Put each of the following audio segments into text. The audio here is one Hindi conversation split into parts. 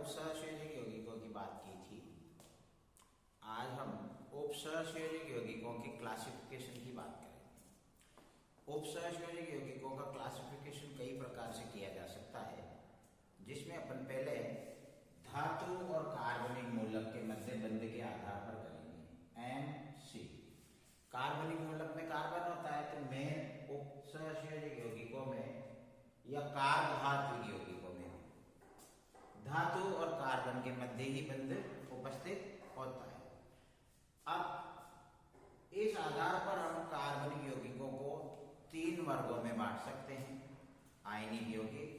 उपसहसंयोजक यौगिकों की बात की थी। आज हम उपसहसंयोजक यौगिकों की क्लासिफिकेशन की बात करेंगे। उपसहसंयोजक यौगिकों का क्लासिफिकेशन कई प्रकार से किया जा सकता है, जिसमें अपन पहले धातु और कार्बनिक मूलक के मध्य बंध के आधार पर करेंगे। MC कार्बनिक मूलक में कार्बन होता है, तो मेन उपसहसंयोजक यौगिकों में या कार्बधात्विक यौगिकों में धातु और कार्बन के मध्य ही बंध उपस्थित होता है। अब इस आधार पर हम कार्बनिक यौगिकों को 3 वर्गों में बांट सकते हैं: आयनिक यौगिक,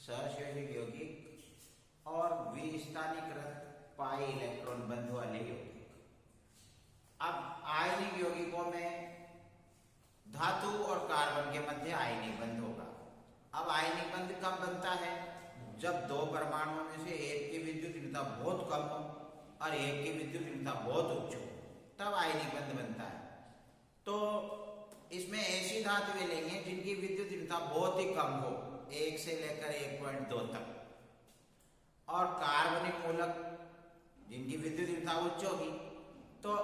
सहसंयोजक यौगिक और विस्थानीकृत पाई इलेक्ट्रॉन बंध वाले यौगिक। अब आयनिक यौगिकों में धातु और कार्बन के मध्य आयनिक बंध होगा। अब आयनिक बंध कब बनता है? जब 2 परमाणुओं में से एक की विद्युत ऋणता बहुत कम हो और एक की विद्युत ऋणता बहुत उच्च हो, तब आयनिक बंध बनता है। तो इसमें ऐसी धातुएं लेंगे जिनकी विद्युत ऋणता बहुत ही कम हो, 1 से लेकर 1.2 तक, और कार्बनिक मूलक जिनकी विद्युत ऋणता उच्च होगी। तो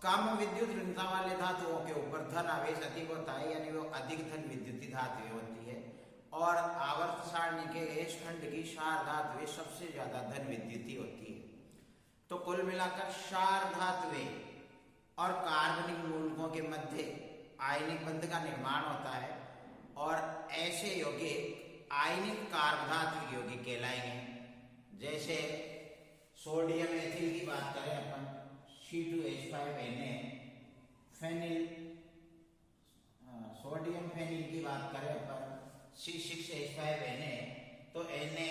कम विद्युत ऋणता वाले धातुओं के ऊपर धन आवेश अधिक होता है, यानी वो अधिक धन विद्युतीय धातुएं होती है, और आवर्त सारणी के इस खंड की क्षार धातुएं सबसे ज्यादा धन विद्युतीय होती है। तो कुल मिलाकर क्षार धातुएं और कार्बनिक मूलकों के मध्य आयनिक बंध का निर्माण होता है, और ऐसे यौगिक आयनिक कार्बधात्विक यौगिक कहलाएंगे। जैसे सोडियम एथिल की बात करें अपन, C2H5Na, फेनिल सोडियम फेनिल की बात करें अपन, C6H5Na, तो Na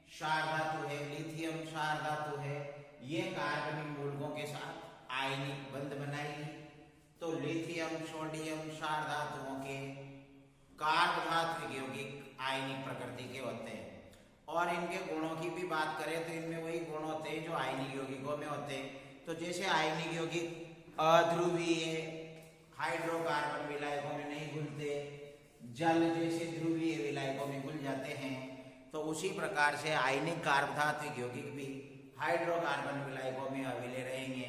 क्षार धातु है, लिथियम क्षार धातु है, ये कार्बनिक मूलकों के साथ आयनिक बंध बनाएगी। तो लिथियम सोडियम क्षार धातुओं के कार्बधात्विक यौगिक आयनिक प्रकृति के होते हैं। और इनके गुणों की भी बात करें तो इनमें वही गुण होते हैं जो आयनिक यौगिकों में होते हैं। तो जैसे आयनिक यौगिक अध्रुवीय हाइड्रोकार्बन विलायकों में नहीं घुलते, जल जैसे ध्रुवीय विलायकों में घुल जाते हैं, तो उसी प्रकार से आयनिक कार्बधात्विक यौगिक भी हाइड्रोकार्बन विलायकों में अविलय रहेंगे,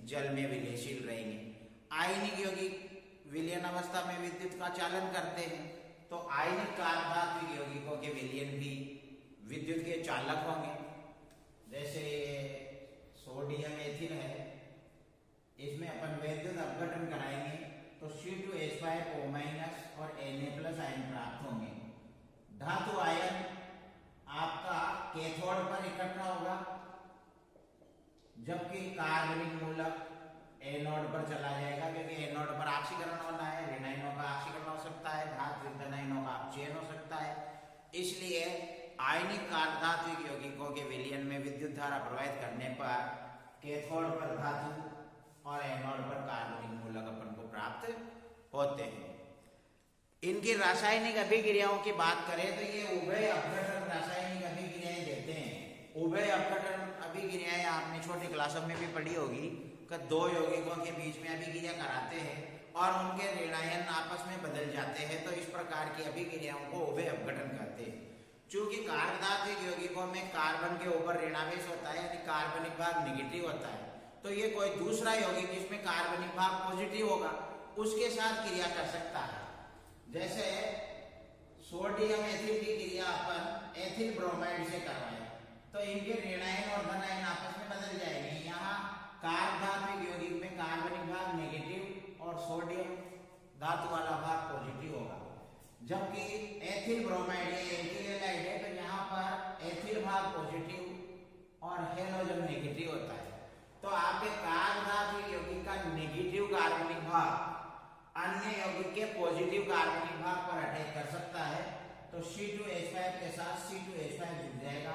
जल में विलयशील रहेंगे। आयनिक यौगिक विलयन अवस्था में विद्युत का चालन करते हैं, तो आयनिक कार्बधात्विक यौगिकों के विलयन भी विद्युत के चालक होंगे। जैसे सोडियम एथिल है, इसमें अपन विद्युत अपघटन कराएंगे तो C2H5O- और Na+ आयन प्राप्त होंगे। धातु आयन आपका कैथोड पर इकट्ठा होगा, जबकि कार्बनिक मूलक एनोड पर चला जाएगा, क्योंकि एनोड पर ऑक्सीकरण होना है, ऋण आयनों का ऑक्सीकरण हो सकता है, धातु धन आयनों का अपचयन हो सकता है। इसलिए आयनिक कार्बधात्विक यौगिकों के विलयन में विद्युत धारा प्रवाहित करने पर कैथोड पर धातु और एनोड पर कार्बनिक मूलक अपन को प्राप्त होते हैं। इनकी रासायनिक अभिक्रियाओं की बात करें तो ये उभय अपघटन रासायनिक अभिक्रियाएं देते हैं। उभय अपघटन अभिक्रियाएं आपने छोटी क्लासों में भी पढ़ी होगी कि 2 यौगिकों के बीच में अभिक्रिया कराते हैं और उनके ऋणायन आपस में बदल जाते हैं, तो इस प्रकार की अभिक्रियाओं को उभय अपघटन कहते हैं। चूंकि कार्बधात्विक यौगिकों में कार्बन के ऊपर ऋणावेश होता है, यानी कार्बनिक भाग निगेटिव होता है, तो ये कोई दूसरा यौगिक जिसमें कार्बनिक भाग पॉजिटिव होगा उसके साथ क्रिया कर सकता है। जैसे सोडियम एथिल की क्रिया अपन एथिल ब्रोमाइड से करवाएं, तो इनके ऋणायन और धनायन आपस में बदल जाएंगे। यहाँ कार्बधात्विक यौगिक में कार्बनिक भाग नेगेटिव और सोडियम धातु वाला भाग पॉजिटिव होगा, जबकि एथिल ब्रोमाइड एथिल हैलाइड है, तो यहाँ पर एथिल भाग पॉजिटिव और हेलोजन नेगेटिव होता है। तो आपके कार्बधात्विक यौगिक का नेगेटिव कार्बनिक भाग अन्य यौगिक के पॉजिटिव कार्बनिक भाग पर अटैक कर सकता है, तो C2H5 के साथ C2H5 जुड़ जाएगा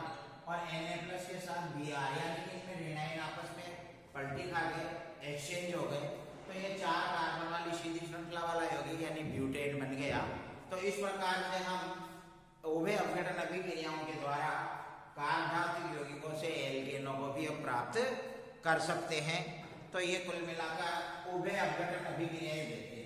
और Na+ के साथ Br, यानी कि इनमें ऋणायन आपस में पलटी खा गए, एक्सचेंज हो गए, तो ये 4 कार्बन वाली सीधी श्रृंखला वाला यौगिक यानी ब्यूटेन बन गया। तो इस प्रकार से हम उभय अपघटन अभिक्रियाओं के द्वारा कार्बधात्विक यौगिकों से एल्केनों को भी हम प्राप्त कर सकते हैं। तो ये कुल मिलाकर उभय अपघटन अभिक्रियाएं देते हैं।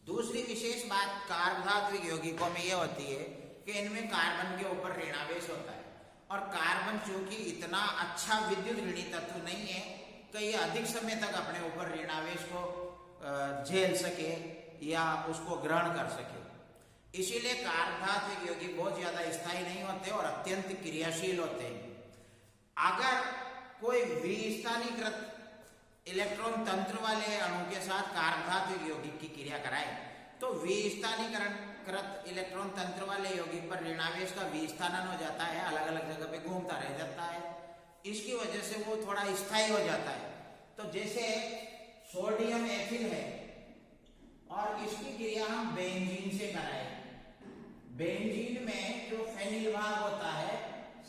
दूसरी विशेष बात कार्बधात्विक यौगिकों में यह होती है कि इनमें कार्बन के ऊपर ऋणावेश होता है, और कार्बन चूंकि इतना अच्छा विद्युत ऋणी तत्व नहीं है कि ये अधिक समय तक अपने ऊपर ऋणावेश को झेल सके या उसको ग्रहण कर सके। इसीलिए कार्बधात्विक यौगिक बहुत ज्यादा स्थायी नहीं होते और अत्यंत क्रियाशील होते हैं। अगर कोई विस्थानीकृत इलेक्ट्रॉन तंत्र वाले अणु के साथ कार्बधात्विक यौगिक की क्रिया कराए तो विस्थानीकृत इलेक्ट्रॉन तंत्र वाले यौगिक पर ऋणावेश का विस्थानन हो जाता है, अलग अलग जगह पे घूमता रह जाता है। इसकी वजह से वो थोड़ा स्थायी हो जाता है। तो जैसे सोडियम एथिल है और इसकी क्रिया हम बेंजीन से कराए। बेंजीन में जो फेनिल भाग होता है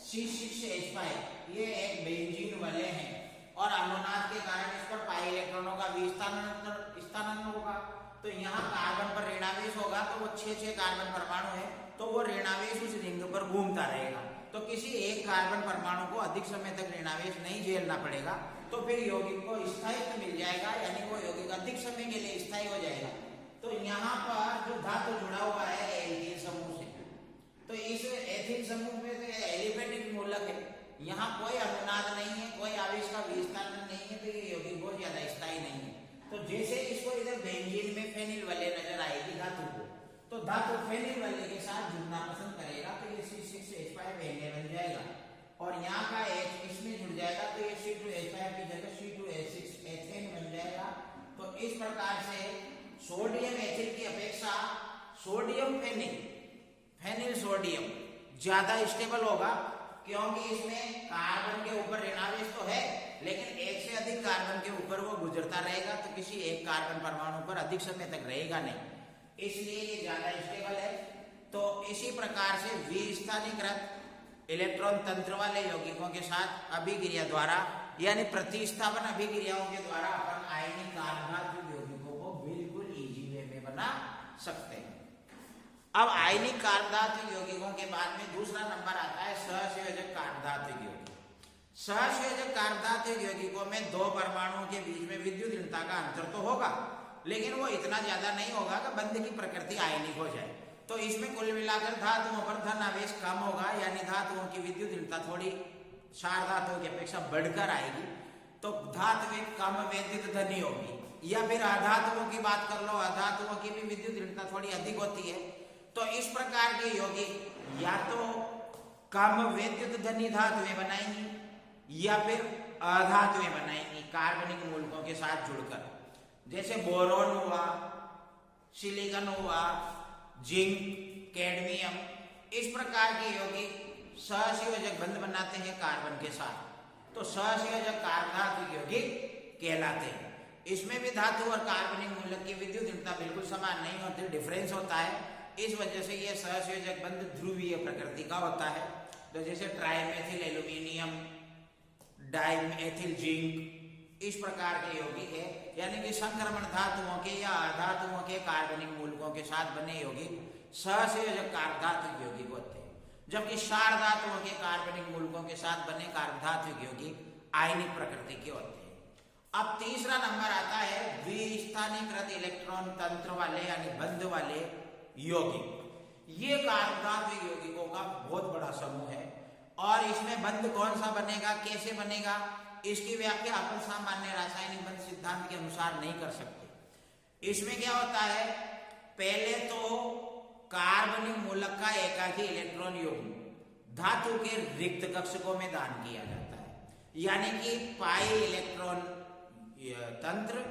C6H5 ये एक बेंजीन वाले हैं और अनुनाद के कारण इस पर पाई इलेक्ट्रॉनों का विस्थानन होगा। तो यहाँ कार्बन पर ऋणावेश होगा तो वो 6 कार्बन परमाणु है तो वो ऋणावेश उस रिंग पर घूमता रहेगा। तो किसी एक कार्बन परमाणु को अधिक समय तक ऋणावेश नहीं झेलना पड़ेगा तो फिर यौगिक को स्थायित्व मिल जाएगा, यानी वो यौगिक अधिक समय के लिए स्थायी हो जाएगा। तो यहाँ पर जो धातु जुड़ा हुआ है एल्कीन समूह से, तो इस एथिल समूह में से एलिफेटिक मूलक है, यहाँ कोई अनुनाद नहीं है, कोई आवेश का विस्थापन नहीं है, तो ये यौगिक बहुत ज्यादा स्थायी नहीं है। तो जैसे इसको इधर बेंजीन में फेनिल वाले नजर आएगी धातु को, तो धातु फेनिल वाले के साथ जुड़ना पसंद करेगा तो ये C6H5 बन जाएगा और यहाँ का H इसमें जुड़ जाएगा तो ये C2H5 की जगह C2H6 एथेन बन जाएगा। तो इस प्रकार से सोडियम एथिल की अपेक्षा सोडियम फेनिल सोडियम ज्यादा स्टेबल होगा, क्योंकि इसमें कार्बन के ऊपर ऋणावेश तो है लेकिन एक से अधिक कार्बन के ऊपर वो गुजरता रहेगा तो किसी एक कार्बन परमाणु पर अधिक समय तक रहेगा नहीं, इसलिए ये ज्यादा स्टेबल है। तो इसी प्रकार से विस्थानीकृत इलेक्ट्रॉन तंत्र वाले यौगिकों के साथ अभिक्रिया द्वारा यानी प्रतिस्थापन अभिक्रियाओं के द्वारा अपन आयनिक कार्बधातुक यौगिकों को बिल्कुल इजी वे में बना सकते हैं। अब आयनिक कार्बधातुक यौगिकों के बाद में दूसरा नंबर आता है सहसंयोजक कार्बधातुक यौगिक। सहसंयोजक कार्बधातुक यौगिकों में दो परमाणुओं के बीच में विद्युत ऋणता का अंतर तो होगा लेकिन वो इतना ज्यादा नहीं होगा कि बंध की प्रकृति आयनिक हो जाए। तो इसमें कुल मिलाकर धातुओं पर धन आवेश कम होगा, यानी धातुओं की विद्युत ऋणता थोड़ी क्षार धातुओं की अपेक्षा बढ़कर आएगी, तो धातु कम विद्युत धनी होगी। या फिर अधातुओं की बात कर लो, अधातुओं की भी विद्युत ऋणता थोड़ी अधिक होती है। तो इस प्रकार के यौगिक या तो कम विद्युत धनी धातुएं बनाएंगी या फिर अधातुएं बनाएंगी कार्बनिक मूलकों के साथ जुड़कर, जैसे बोरोन हुआ, सिलिकॉन हुआ, जिंक, कैडमियम। इस प्रकार के यौगिक सहसंयोजक बंध बनाते हैं कार्बन के साथ, तो सहसंयोजक कार्बधातुक यौगिक कहलाते हैं। इसमें भी धातु और कार्बनिक मूलक की विद्युत ऋणता बिल्कुल समान नहीं होती, डिफरेंस होता है। इस वजह से यह सहसंयोजक बंध ध्रुवीय प्रकृति का होता है। तो जैसे ट्राइमेथिल एल्यूमिनियम, डाइमेथिल जिंक, इस प्रकार के यौगिक है, यानी कि संक्रमण धातुओं के या अधातुओं के कार्बनिक मूलकों के साथ बने यौगिक सहसंयोजक कार्बधातुक यौगिक होते हैं, जबकि क्षार धातुओं के कार्बनिक मूलकों के साथ बने कार्बधातुक यौगिक आयनिक प्रकृति के होते हैं। अब तीसरा नंबर आता है विस्थानीकृत इलेक्ट्रॉन तंत्र वाले यानी बंध वाले यौगिक। ये कार्बधातुक यौगिकों का बहुत बड़ा समूह है और इसमें बंध कौन सा बनेगा, कैसे बनेगा, इसकी व्याख्या अपन सामान्य रासायनिक बंध सिद्धांत के अनुसार नहीं कर सकते। इसमें क्या होता है, पहले तो कार्बनिक मूलक का एकाकी इलेक्ट्रॉन युग्म धातु के रिक्त कक्षकों में दान किया जाता है, यानी कि पाई इलेक्ट्रॉन तंत्र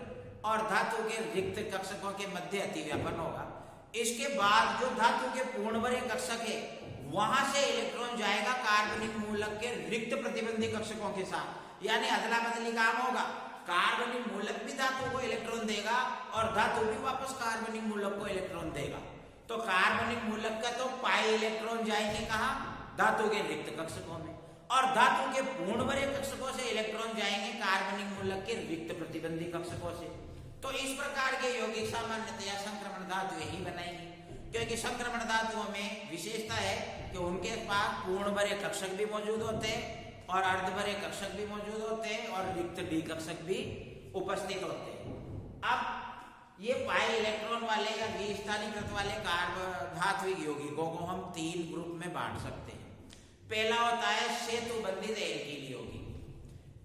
और धातु के रिक्त कक्षकों के मध्य अतिव्यापन होगा। इसके बाद जो धातु के पूर्णवर्य कक्षक है वहां से इलेक्ट्रॉन जाएगा कार्बनिक मूलक के रिक्त प्रतिबंधी कक्षकों के साथ, यानी अदला बदली काम होगा। कार्बनिक मूलक भी धातु को इलेक्ट्रॉन देगा और धातु भी वापस कार्बनिक मूलक को इलेक्ट्रॉन देगा। तो कार्बनिक मूलक का तो पाई इलेक्ट्रॉन जाएंगे कहाँ, धातु के रिक्त कक्षकों में, और धातु के पूर्णवर्य कक्षकों से इलेक्ट्रॉन जाएंगे कार्बनिक मूलक के रिक्त प्रतिबंधी कक्षकों से। तो इस प्रकार के यौगिक सामान्यतया संक्रमण धातुएं ही बनाएंगी, क्योंकि संक्रमण धातुओं में विशेषता है कि उनके पास पूर्णवर्य कक्षक भी मौजूद होते हैं और अर्धवर्य कक्षक भी मौजूद होते हैं और रिक्त डी कक्षक भी उपस्थित होते हैं। अब ये पाई इलेक्ट्रॉन वाले या विस्थानीकृत वाले कार्बधातुक यौगिकों को हम तीन ग्रुप में बांट सकते हैं। पहला होता है सेतु बंधित एल्कीन यौगिक।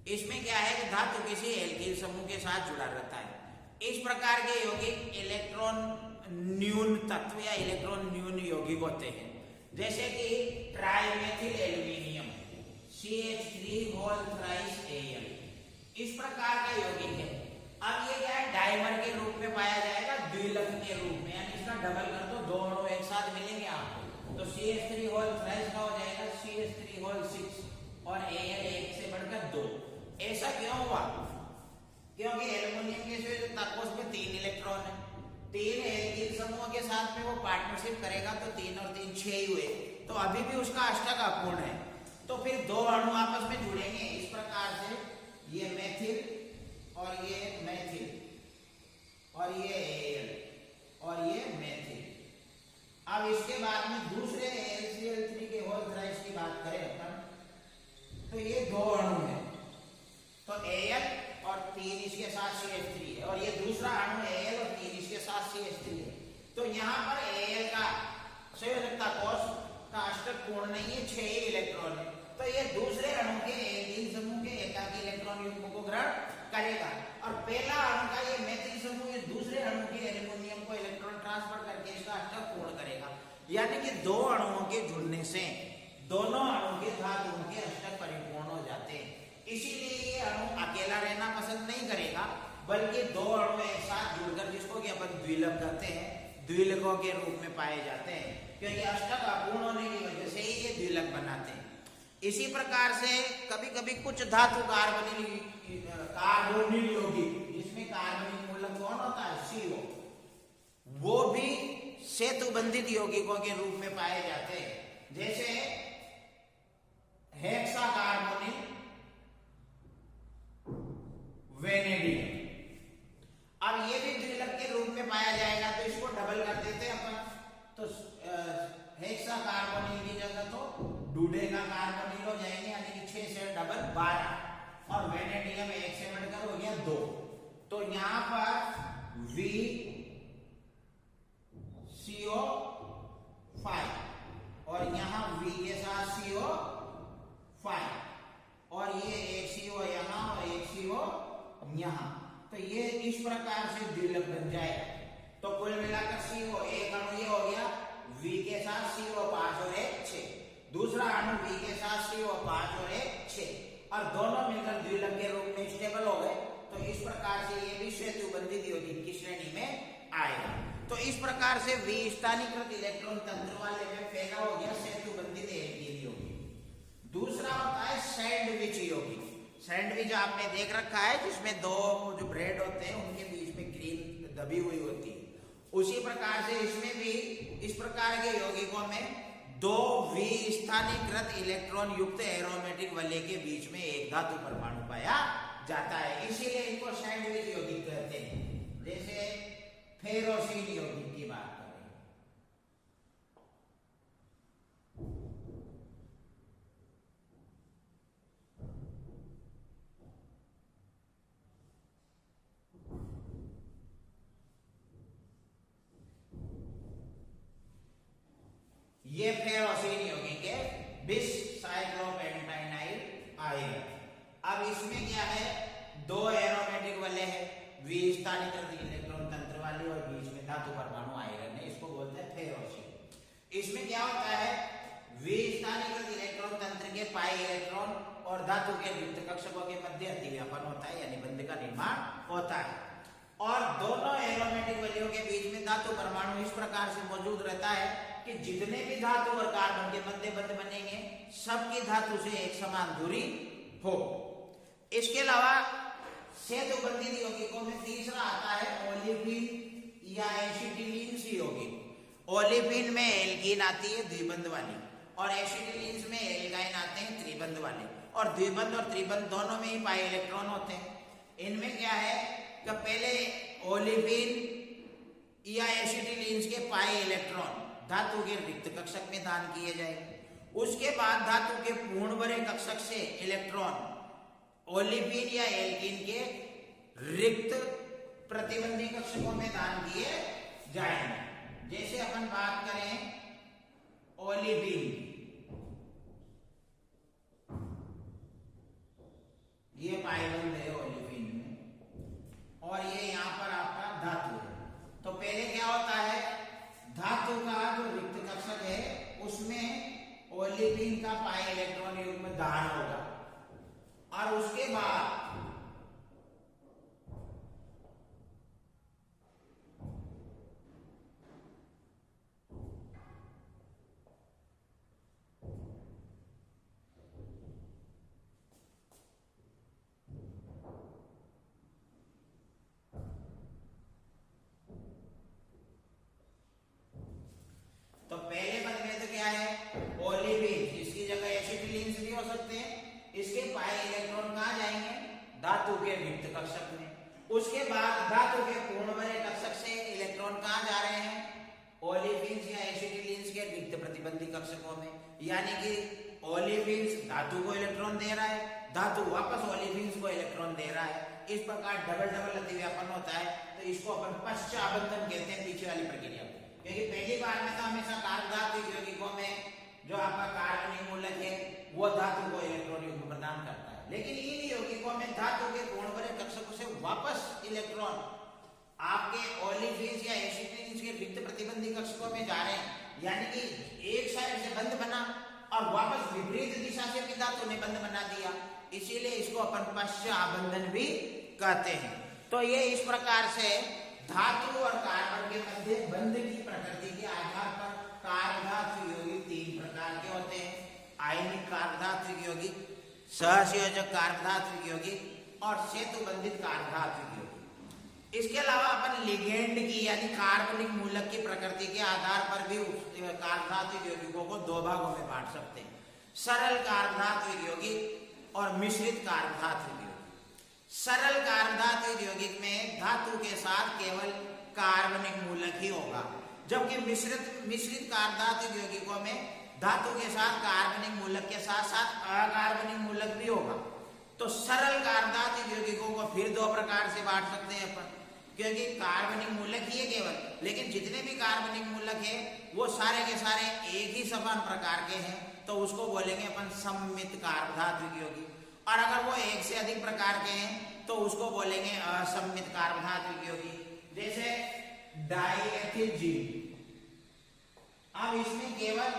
इसमें क्या है कि धातु किसी एल्कीन समूह के साथ जुड़ा रहता है। इस प्रकार के यौगिक इलेक्ट्रॉन न्यून तत्व या इलेक्ट्रॉन न्यून यौगिक होते हैं, जैसे कि ट्राइमेथिल एल्यूमिनियम CH3 इस प्रकार का यौगिक है। अब ये क्या है, डाइमर के रूप में पाया जाएगा, द्विलक के रूप में, यानी इसका डबल कर दो, दो अणु एक साथ मिलेंगे आपको, तो CH3 का हो जाएगा CH3 और Al एक से बढ़कर 2। ऐसा क्यों हुआ? क्योंकि एल्युमिनियम के उसमें 3 इलेक्ट्रॉन है, 3 एल्कीन समूह के साथ में वो पार्टनरशिप करेगा तो 3 और 3 6 ही हुए, तो अभी भी उसका अष्टक अपूर्ण है, तो फिर 2 अणु आपस में जुड़ेंगे। इस प्रकार से ये मेथिल और ये मेथिल और ये Al और ये मेथिल। अब इसके बाद में दूसरे HCl3 के होल थ्राइस की बात करें अपन, तो ये 2 अणु है, तो Al और 3 इसके साथ CH3 है, और ये दूसरा अणु Al और 3 इसके साथ CH3 है। तो यहाँ पर Al का संयोजकता कोष का अष्टक पूर्ण नहीं है, 6 ही इलेक्ट्रॉन है, तो ये दूसरे अणु के एल्कीन समूह के एकाकी इलेक्ट्रॉन युग्म को ग्रहण करेगा, और पहला अणु का ये मेथिल समूह ये दूसरे अणु के एल्युमिनियम को इलेक्ट्रॉन ट्रांसफर करके इसका अष्टक पूर्ण करेगा। यानी कि 2 अणुओं के जुड़ने से दोनों अणु के धातुओं के अष्टक परिपूर्ण हो जाते हैं। इसीलिए ये अणु अकेला रहना पसंद नहीं करेगा, बल्कि 2 अणु एक साथ जुड़कर, जिसको कि अपन द्विलक कहते हैं, द्विलकों के रूप में पाए जाते हैं, क्योंकि अष्टक अपूर्ण होने की वजह से ही ये द्विलक बनाते हैं। इसी प्रकार से कभी कभी कुछ धातु कार्बोनिल यौगिक, जिसमें कार्बनिक मूलक कौन होता है, CO, वो भी सेतु बंधित यौगिकों के रूप में पाए जाते हैं, जैसे हेक्सा कार्बोनिल वेनेडियम। अब ये भी द्विलक के रूप में पाया जाएगा, तो इसको डबल कर देते हैं अपन, तो हेक्सा कार्बोनिल की जगह तो डूडेका कार्बोनिल हो जाएंगे, यानी कि 6 से डबल 12, और वेनेडियम 1 से बढ़कर हो गया 2, तो यहां पर VCO5 और यहां V के साथ CO5, और ये एक CO यहां और एक CO यहां, तो ये इस प्रकार से द्विलक बन जाएगा। तो कुल मिलाकर CO एक अणु ये हो गया V के साथ CO5 और 1 6, दूसरा अणु V के साथ CO5 और 1 6, और दोनों मिलकर द्विलक के रूप में स्टेबल हो गए, तो इस प्रकार से ये भी सेतु बंधित यौगिक की श्रेणी में आएगा। तो इस प्रकार से विस्थानीकृत इलेक्ट्रॉन तंत्र वाले में पहला हो गया सेतु बंधित एल्कीन यौगिक। दूसरा होता है सैंडविच यौगिक। सैंडविच आपने देख रखा है, जिसमें 2 जो ब्रेड होते हैं उनके बीच में क्रीम दबी हुई होती है, उसी प्रकार से इसमें भी इस प्रकार के यौगिकों में 2 विस्थानीकृत इलेक्ट्रॉन युक्त एरोमेटिक वलय के बीच में एक धातु परमाणु पाया जाता है, इसीलिए इनको सैंडविच यौगिक कहते हैं। जैसे फेरोसिन यौगिक की बात करें, ये फेरोसिन यौगिक है, बिस साइक्लोपेंटाइनाइल आयन। अब इसमें क्या है, 2 एरोमेटिक वलय है, विस्थानीकृत इलेक्ट्रॉन तंत्र वाली, और बीच में धातु परमाणु आयरन है, इसको बोलते हैं फेरोसिन। इसमें क्या होता है, विस्थानीकृत इलेक्ट्रॉन तंत्र के पाई इलेक्ट्रॉन और धातु के रिक्त कक्षकों के मध्य अतिव्यापन होता है, यानी बंध का निर्माण होता है, और दोनों एरोमेटिक वलयों के बीच में धातु परमाणु इस प्रकार से मौजूद रहता है कि जितने भी धातु और कार्बन के मध्य बंध बनेंगे, सबकी धातु से एक समान दूरी हो। इसके अलावा सेतु बंधित यौगिकों में तीसरा आता है ओलिफिन या एसिटिलीन यौगिक। ओलिफिन में एल्कीन आती है द्विबंध वाली, और एसिटिलीन में एल्काइन आते हैं त्रिबंध वाले, और द्विबंध और त्रिबंध दोनों में ही पाई इलेक्ट्रॉन होते हैं। इनमें क्या है कि पहले ओलिफिन या एसिटिलीन के पाई इलेक्ट्रॉन धातु के रिक्त कक्षक में दान किए जाएंगे, उसके बाद धातु के पूर्ण भरे कक्षक से इलेक्ट्रॉन ओलिफिन या एल्कीन के रिक्त प्रतिबंधी कक्षकों में दान किए जाएंगे। जैसे अपन बात करें ओलिफिन, ओलिफिन का पाई इलेक्ट्रॉन युग्म दान होगा और उसके बाद तो पहले पद में तो क्या है ओलिफिन, इसकी जगह एसिटिलीन्स भी हो सकते हैं। इसके पाई इलेक्ट्रॉन कहाँ जाएंगे धातु के रिक्त कक्षक में। उसके बाद धातु के पूर्णवर्य कक्षक से इलेक्ट्रॉन कहाँ जा रहे हैं ओलिफिन्स या एसिटिलीन्स के रिक्त प्रतिबंधी कक्षकों में। यानी कि ओलिफिन्स धातु को इलेक्ट्रॉन दे रहा है, धातु वापस ओलिफिन्स को इलेक्ट्रॉन दे रहा है। इस प्रकार डबल डबल अतिव्यापन होता है। तो इसको अपन पश्चाबंधन कहते हैं, पीछे वाली प्रक्रिया। क्योंकि पहली बार में तो हमेशा कार्बधातु यौगिकों में जो आपका कार्बनिक मूलक है वो धातु को इलेक्ट्रॉन युग्म प्रदान करता है, लेकिन इन यौगिकों में धातु के पूर्णवर्य कक्षकों से वापस इलेक्ट्रॉन आपके ओलिफिन्स या एसिटिलीन्स के रिक्त प्रतिबंधी कक्षकों में जा रहे हैं। यानी कि एक साइड से बंध बना और वापस विपरीत दिशा से भी धातु ने बंध बना दिया, इसीलिए इसको अपन पश्चाबंधन भी कहते हैं। तो ये इस प्रकार से धातु और कार्बन के मध्य बंध की प्रकृति के आधार पर कार्बधातु यौगिक तीन प्रकार के होते हैं। आयनिक कार्बधातु यौगिक, सहसंयोजक कार्बधातु यौगिक और सेतुबंधित कार्बधातु यौगिक। इसके अलावा अपन लिगेंड की यानी कार्बनिक मूलक की प्रकृति के आधार पर भी कार्बधातु यौगिकों को दो भागों में बांट सकते हैं, सरल कार्बधातु यौगिक और मिश्रित कार्बधातु यौगिक। सरल कार्बधातु यौगिक में धातु के साथ केवल कार्बनिक मूलक ही होगा, जबकि मिश्रित कार्बधातु यौगिकों में धातु के साथ कार्बनिक मूलक के साथ साथ अकार्बनिक मूलक भी होगा। तो सरल कार्बधातु यौगिकों को फिर दो प्रकार से बांट सकते हैं अपन, क्योंकि कार्बनिक मूलक ही है केवल, लेकिन जितने भी कार्बनिक मूलक है वो सारे के सारे एक ही समान प्रकार के हैं, तो उसको बोलेंगे अपन सममित कार्बधातु यौगिक। और अगर वो एक से अधिक प्रकार के हैं तो उसको बोलेंगे असममित कार्बधातु यौगिक। जैसे डाइएथिलीन, अब इसमें केवल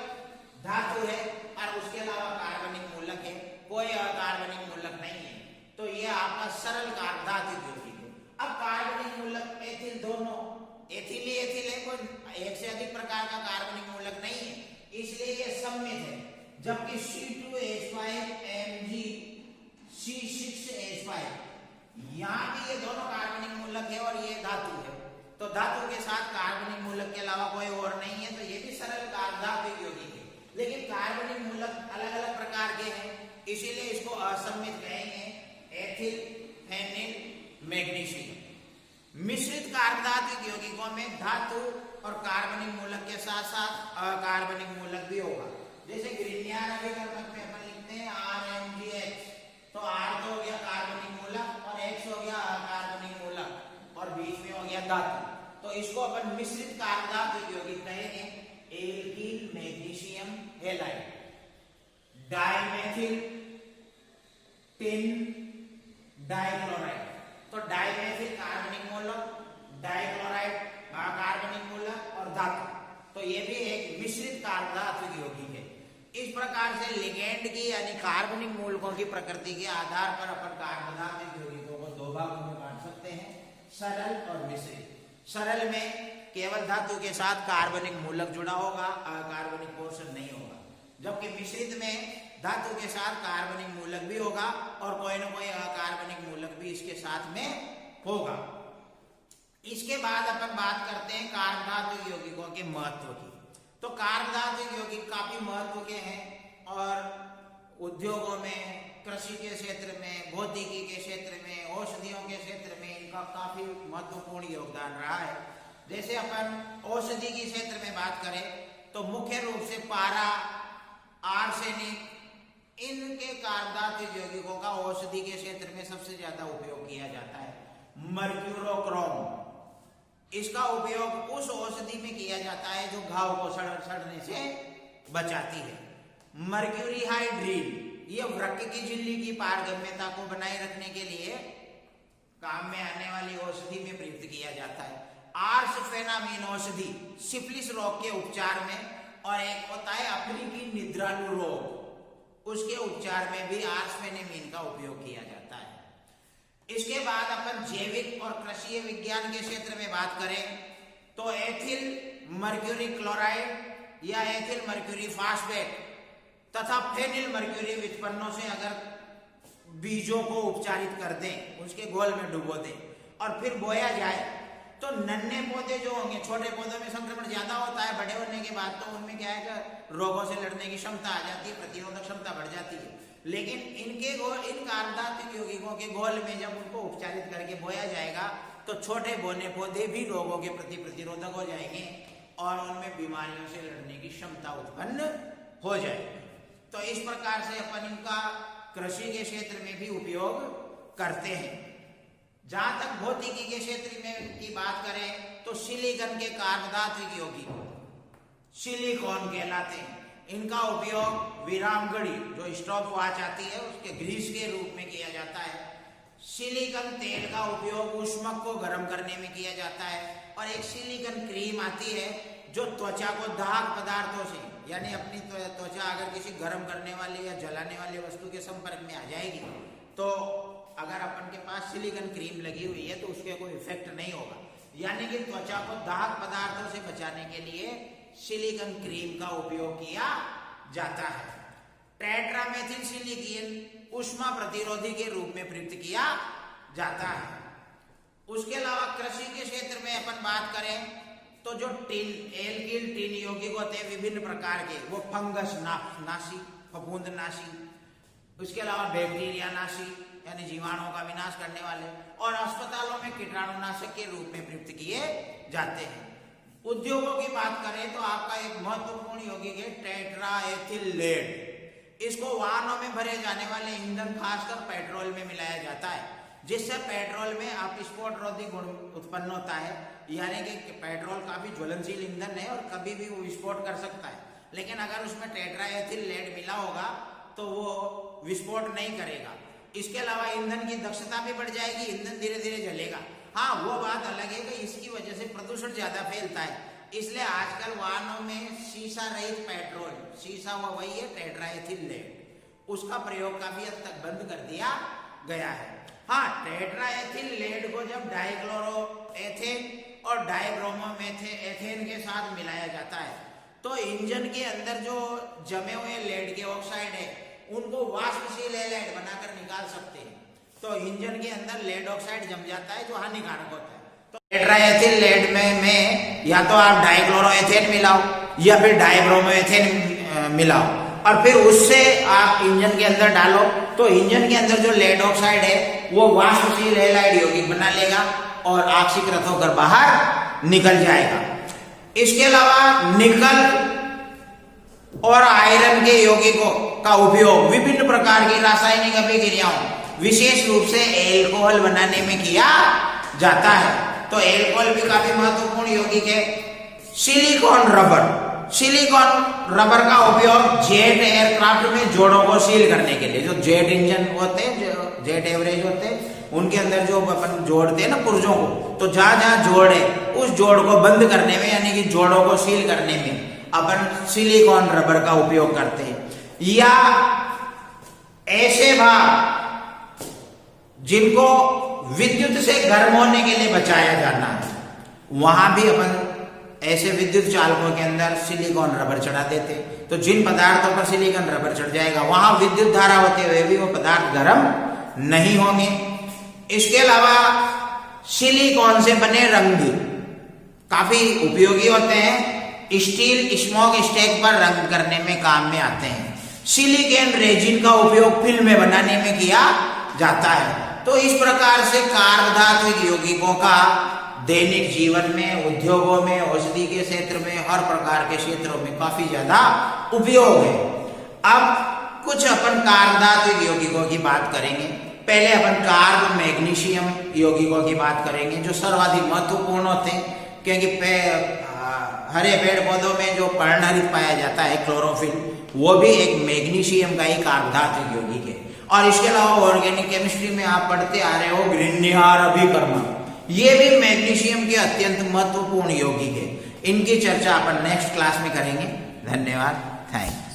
धातु है और उसके अलावा कार्बनिक मूलक है, कोई अकार्बनिक मूलक नहीं है, तो ये आपका सरल कार्बधातु यौगिक है। अब कार्बनिक मूलक एथिल, दोनों एथिल ही एथिल है, कोई एक से अधिक प्रकार का कार्बनिक मूलक नहीं है, इसलिए ये सममित है। जबकि C2H5 Mg C6H5 यहाँ भी ये दोनों कार्बनिक मूलक है और ये धातु है, तो धातु के साथ कार्बनिक मूलक के अलावा कोई और नहीं है, तो ये भी सरल कार्बधातु यौगिक है। लेकिन कार्बनिक मूलक अलग अलग प्रकार के हैं, इसीलिए इसको असममित कहेंगे, एथिल, फेनिल, मैग्नीशियम। मिश्रित कार्बधातु यौगिकों में धातु और कार्बनिक मूलक के साथ साथ अकार्बनिक मूलक भी होगा। जैसे ग्रीनियर अभिकर्मक में अपन लिखते हैं RMgH, तो R तो हो गया कार्बनिक मूलक और X हो गया अकार्बनिक मूलक और बीच में हो गया धातु, तो इसको अपन मिश्रित कार्बधातु यौगिक कहेंगे, alkene magnesium halide. Dimethyl tin dichloride, तो डाइमेथिल कार्बनिक मूलक, डाइक्लोराइड अकार्बनिक मूलक और धातु, तो ये भी एक मिश्रित कार्बधातु यौगिक है। इस प्रकार से लिगेंड की यानी कार्बनिक मूलकों की प्रकृति के आधार पर अपन कार्बधातु यौगिकों को दो भागों में बांट सकते हैं, सरल और मिश्रित। सरल में केवल धातु के साथ कार्बनिक मूलक जुड़ा होगा, अकार्बनिक पोर्शन नहीं होगा, जबकि मिश्रित में धातु के साथ कार्बनिक मूलक भी होगा और कोई ना कोई अकार्बनिक मूलक भी इसके साथ में होगा। इसके बाद अपन बात करते हैं कार्बधातु यौगिकों के महत्व की। तो कार्बधातु यौगिक काफी महत्व के हैं और उद्योगों में, कृषि के क्षेत्र में, भौतिकी के क्षेत्र में, औषधियों के क्षेत्र में इनका काफी महत्वपूर्ण योगदान रहा है। जैसे अपन औषधि के क्षेत्र में बात करें तो मुख्य रूप से पारा, आर्सेनिक, इनके कार्बधातु यौगिकों का औषधि के क्षेत्र में सबसे ज्यादा उपयोग किया जाता है। मर्क्यूरोक्रोम, इसका उपयोग उस औषधि में किया जाता है जो घाव को सड़ने से बचाती है। मर्क्यूरी हाइड्रीन, ये वृक्क की झिल्ली की पारगम्यता को बनाए रखने के लिए काम में आने वाली औषधि में प्रयुक्त किया जाता है। आर्सफेनामिन औषधि सिफिलिस रोग के उपचार में और एक होता है अफ्रीकी निद्रालु रोग, उसके उपचार में भी आर्सफेनेमिन का उपयोग किया जाता है। इसके बाद अपन जैविक और कृषि विज्ञान के क्षेत्र में बात करें तो एथिल मर्क्यूरी क्लोराइड या एथिल मर्क्यूरी फास्फेट तथा फेनिल मर्क्यूरी व्युत्पन्नों से अगर बीजों को उपचारित कर दें, उसके घोल में डुबो दें और फिर बोया जाए तो नन्हे पौधे जो होंगे, छोटे पौधों में संक्रमण ज्यादा होता है, बड़े होने के बाद तो उनमें क्या है कि रोगों से लड़ने की क्षमता आ जाती है, प्रतिरोधक क्षमता बढ़ जाती है। लेकिन इन कार्बोदत्त यौगिकों के घोल में जब उनको उपचारित करके बोया जाएगा तो छोटे बोने पौधे भी रोगों के प्रति प्रतिरोधक हो जाएंगे और उनमें बीमारियों से लड़ने की क्षमता उत्पन्न हो जाएगी। तो इस प्रकार से अपन इनका कृषि के क्षेत्र में भी उपयोग करते हैं। जहां तक भौतिकी के क्षेत्र में की बात करें तो सिलिकॉन के कार्बोदत्त यौगिक सिलिकॉन कहलाते हैं। इनका उपयोग विरामगढ़ी जो स्टॉप वॉच आती है उसके ग्रीस के रूप में किया जाता है। सिलिकॉन तेल का उपयोग ऊष्मक को गर्म करने में किया जाता है और एक सिलिकॉन क्रीम आती है जो त्वचा को दाहक पदार्थों से, यानी अपनी त्वचा अगर किसी गर्म करने वाली या जलाने वाली वस्तु के संपर्क में आ जाएगी तो अगर अपन के पास सिलिकॉन क्रीम लगी हुई है तो उसके कोई इफेक्ट नहीं होगा, यानी कि त्वचा को दाहक पदार्थों से बचाने के लिए सिलिकॉन क्रीम का उपयोग किया जाता है। टेट्रामेथिल सिलिकॉन ऊष्मा प्रतिरोधी के रूप में प्रयुक्त किया जाता है। उसके अलावा कृषि के क्षेत्र में अपन बात करें तो जो टिन एल्किल टिन यौगिक होते हैं विभिन्न प्रकार के, वो फंगस नाशी, फफूंद नाशी, उसके अलावा बैक्टीरिया नाशी यानी जीवाणुओं का विनाश करने वाले, और अस्पतालों में कीटाणुनाशक के रूप में प्रयुक्त किए जाते हैं। उद्योगों की बात करें तो आपका एक महत्वपूर्ण यौगिक है टेट्राएथिल लेड। इसको वाहनों में भरे जाने वाले ईंधन खासकर पेट्रोल में मिलाया जाता है, जिससे पेट्रोल में अपस्फोटरोधी गुण उत्पन्न होता है, यानी कि पेट्रोल काफी ज्वलनशील ईंधन है और कभी भी वो विस्फोट कर सकता है, लेकिन अगर उसमें टेट्राएथिल लेड मिला होगा तो वो विस्फोट नहीं करेगा। इसके अलावा ईंधन की दक्षता भी बढ़ जाएगी, ईंधन धीरे धीरे जलेगा। हाँ, वो बात अलग है कि इसकी वजह से प्रदूषण ज्यादा फैलता है, इसलिए आजकल वाहनों में शीशा रहित पेट्रोल, शीशा वो वही है टेट्राएथिल लेड, उसका प्रयोग काफी हद तक बंद कर दिया गया है। हाँ, टेट्राएथिल लेड को जब डाइक्लोरोएथेन और डाइब्रोमोमेथेन के साथ मिलाया जाता है तो इंजन के अंदर जो जमे हुए लेड के ऑक्साइड है उनको वाष्पशील हैलाइड बनाकर निकाल सकते हैं। तो इंजन के अंदर लेड ऑक्साइड जम जाता है जो हानिकारक होता है। तो टेट्राएथिल लेड में या तो आप डाइक्लोरोएथेन मिलाओ या फिर डाइब्रोमोएथेन मिलाओ और फिर उससे आप इंजन के अंदर डालो तो इंजन के अंदर जो लेड ऑक्साइड है वो वाष्पशील हैलाइड यौगिक बना लेगा और ऑक्सीकृत होकर बाहर निकल जाएगा। इसके अलावा निकल और आयरन के यौगिकों का उपयोग विभिन्न प्रकार की रासायनिक अभिक्रियाओं विशेष रूप से एल्कोहल बनाने में किया जाता है। तो एल्कोहल भी काफी महत्वपूर्ण यौगिक है। सिलिकॉन रबर का उपयोग जेट एयरक्राफ्ट में जोड़ों को सील करने के लिए, जो जेट इंजन होते हैं, जो जेट एवरेज होते हैं, उनके अंदर जो अपन जोड़ते हैं ना पुर्जों को, तो जहां जहां जोड़ है उस जोड़ को बंद करने में यानी कि जोड़ों को सील करने में अपन सिलिकॉन रबर का उपयोग करते हैं। या ऐसे भाग जिनको विद्युत से गर्म होने के लिए बचाया जाना है, वहां भी अपन ऐसे विद्युत चालकों के अंदर सिलिकॉन रबर चढ़ा देते। तो जिन पदार्थों पर सिलिकॉन रबर चढ़ जाएगा वहां विद्युत धारा होते हुए भी वो पदार्थ गर्म नहीं होंगे। इसके अलावा सिलिकॉन से बने रंग काफी उपयोगी होते हैं, स्टील स्मोक स्टेक पर रंग करने में काम में आते हैं। सिलिकॉन रेजिन का उपयोग फिल्में बनाने में किया जाता है। तो इस प्रकार से कार्बोदत्त यौगिकों का दैनिक जीवन में, उद्योगों में, औषधि के क्षेत्र में, हर प्रकार के क्षेत्रों में काफी ज्यादा उपयोग है। अब कुछ अपन कार्बोदत्त यौगिकों की बात करेंगे। पहले अपन कार्ब मैग्नीशियम यौगिकों की बात करेंगे जो सर्वाधिक महत्वपूर्ण होते हैं, क्योंकि हरे पेड़ पौधों में जो पर्णहरित पाया जाता है क्लोरोफिल, वो भी एक मैग्नीशियम का ही कार्बोदत्त यौगिक है। और इसके अलावा ऑर्गेनिक केमिस्ट्री में आप पढ़ते आ रहे हो ग्रीनिहार अभिकर्मक, ये भी मैग्नीशियम के अत्यंत महत्वपूर्ण यौगिक है। इनकी चर्चा अपन नेक्स्ट क्लास में करेंगे। धन्यवाद, थैंक यू।